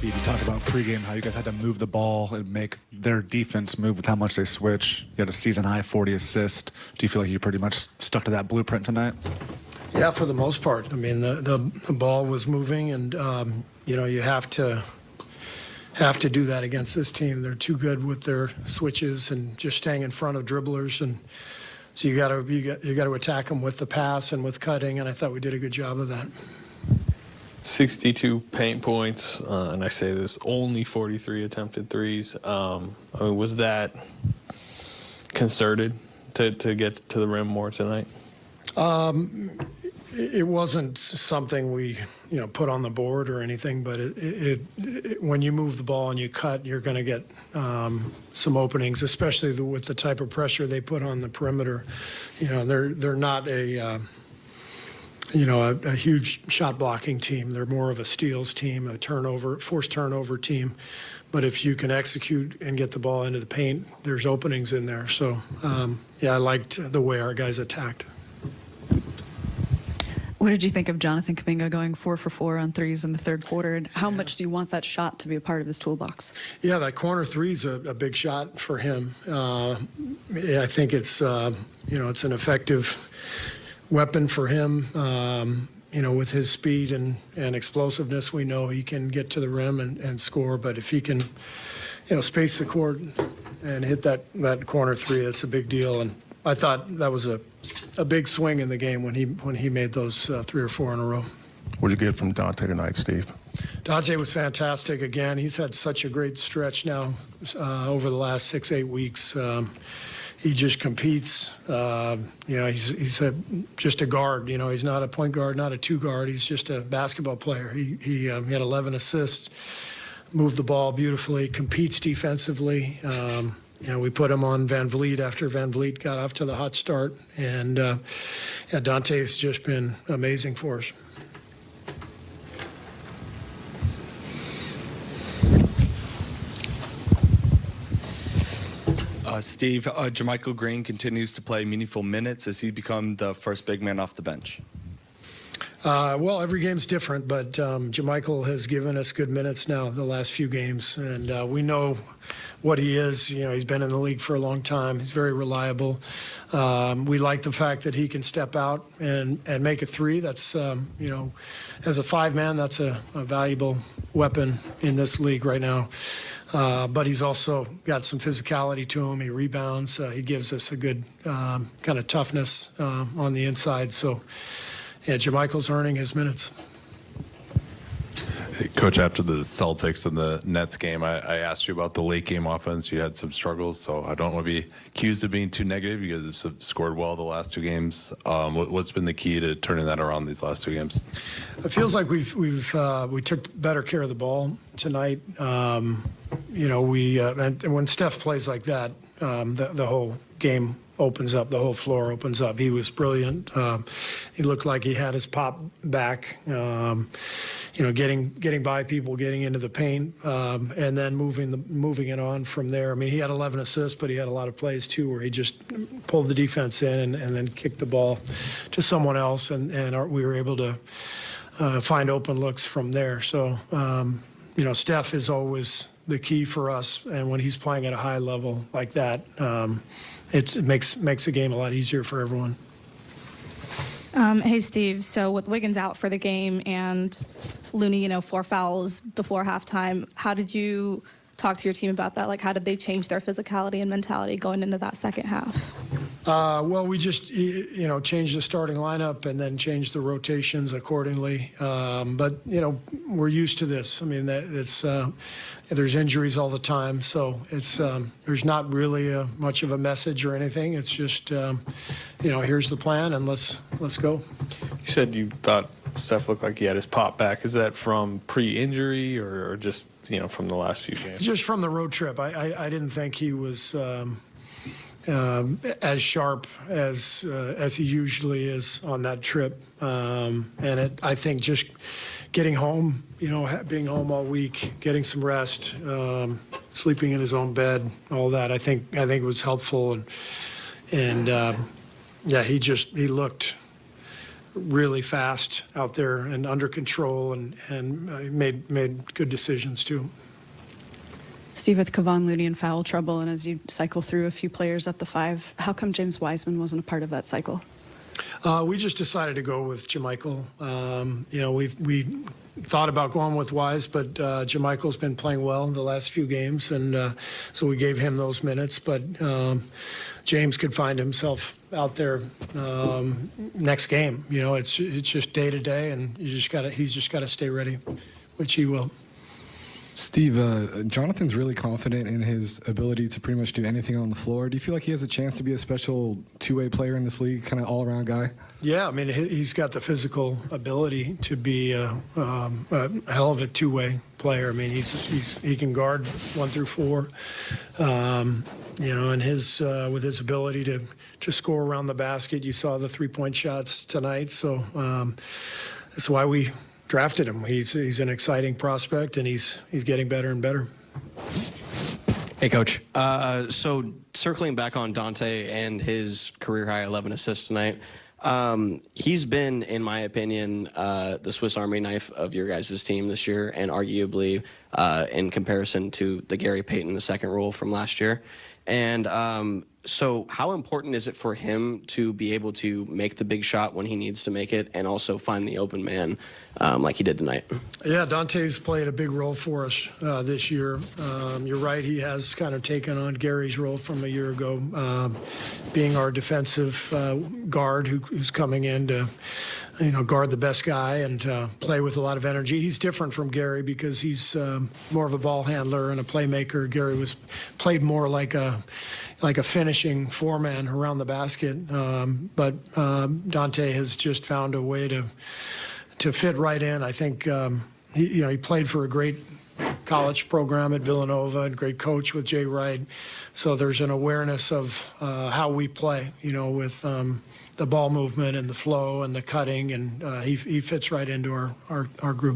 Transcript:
Steve, you talked about pregame how you guys had to move the ball and make their defense move with how much they switch. You had a season-high 40 assists. Do you feel like you pretty much stuck to that blueprint tonight? Yeah, for the most part. I mean, the ball was moving, and you have to do that against this team. They're too good with their switches and just staying in front of dribblers, and so you got to attack them with the pass and with cutting. And I thought we did a good job of that. 62 paint points, and I say this, only 43 attempted threes. I mean, was that concerted to get to the rim more tonight? It wasn't something we put on the board or anything, but when you move the ball and you cut, you're going to get some openings, especially with the type of pressure they put on the perimeter. They're not a huge shot blocking team. They're more of a steals team, a forced turnover team. But if you can execute and get the ball into the paint, there's openings in there. So I liked the way our guys attacked. What did you think of Jonathan Kuminga going 4 for 4 on threes in the third quarter? And how much do you want that shot to be a part of his toolbox? Yeah, that corner three is a big shot for him. I think it's it's an effective weapon for him. With his speed and explosiveness, we know he can get to the rim and score. But if he can, space the court and hit that corner three, that's a big deal. And I thought that was a big swing in the game when he made those 3 or 4 in a row. What did you get from Dante tonight, Steve? Dante was fantastic again. He's had such a great stretch now over the last 6-8 weeks. He just competes. He's just a guard. He's not a point guard, not a two guard. He's just a basketball player. He had 11 assists, moved the ball beautifully, competes defensively. We put him on Van Vliet after Van Vliet got off to the hot start. And Dante's just been amazing for us. Steve, JaMychal Green continues to play meaningful minutes. Has he become the first big man off the bench? Well, every game's different, but JaMychal has given us good minutes now the last few games, and we know what he is. He's been in the league for a long time. He's very reliable. We like the fact that he can step out and make a three. That's, as a five-man, that's a valuable weapon in this league right now. But he's also got some physicality to him. He rebounds. He gives us a good kind of toughness on the inside. So, yeah, JaMychal's earning his minutes. Hey, Coach, after the Celtics and the Nets game, I asked you about the late game offense. You had some struggles, so I don't want to be accused of being too negative. You guys have scored well the last 2 games. What's been the key to turning that around these last 2 games? It feels like we took better care of the ball tonight. And when Steph plays like that, the whole game opens up, the whole floor opens up. He was brilliant. He looked like he had his pop back. Getting by people, getting into the paint, and then moving it on from there. I mean, he had 11 assists, but he had a lot of plays too where he just pulled the defense in and then kicked the ball to someone else, and we were able to find open looks from there. So, Steph is always the key for us, and when he's playing at a high level like that, it makes the game a lot easier for everyone. Hey, Steve. So with Wiggins out for the game and Looney, 4 fouls before halftime, how did you talk to your team about that? Like, how did they change their physicality and mentality going into that second half? Well, we just, changed the starting lineup and then changed the rotations accordingly. But, we're used to this. I mean, there's injuries all the time, so there's not really much of a message or anything. It's just, here's the plan and let's go. You said you thought Steph looked like he had his pop back. Is that from pre-injury or just, from the last few games? Just from the road trip. I didn't think he was as sharp as he usually is on that trip. I think just getting home, being home all week, getting some rest, sleeping in his own bed, all that, I think was helpful. He looked really fast out there and under control, and made good decisions too. Steve, with Kevon Looney in foul trouble, and as you cycle through a few players at the 5, how come James Wiseman wasn't a part of that cycle? We just decided to go with JaMychal. We thought about going with Wise, but JaMychal's been playing well the last few games, and so we gave him those minutes. But James could find himself out there next game. It's just day to day, and he's just got to stay ready, which he will. Steve, Jonathan's really confident in his ability to pretty much do anything on the floor. Do you feel like he has a chance to be a special two-way player in this league, kind of all-around guy? Yeah, I mean, he's got the physical ability to be a hell of a two-way player. I mean, he can guard 1 through 4, and with his ability to score around the basket. You saw the 3-point shots tonight, so that's why we drafted him. He's an exciting prospect, and he's getting better and better. Hey, Coach. So circling back on Dante and his career-high 11 assists tonight, he's been, in my opinion, the Swiss Army knife of your guys' team this year, and arguably in comparison to the Gary Payton II role from last year. And so how important is it for him to be able to make the big shot when he needs to make it and also find the open man like he did tonight? Yeah, Dante's played a big role for us this year. You're right, he has kind of taken on Gary's role from a year ago, being our defensive guard who's coming in to guard the best guy and play with a lot of energy. He's different from Gary because he's more of a ball handler and a playmaker. Gary played more like a finishing foreman around the basket, but Dante has just found a way to fit right in. I think he played for a great college program at Villanova, and great coach with Jay Wright. So there's an awareness of how we play, with the ball movement and the flow and the cutting, and he fits right into our group.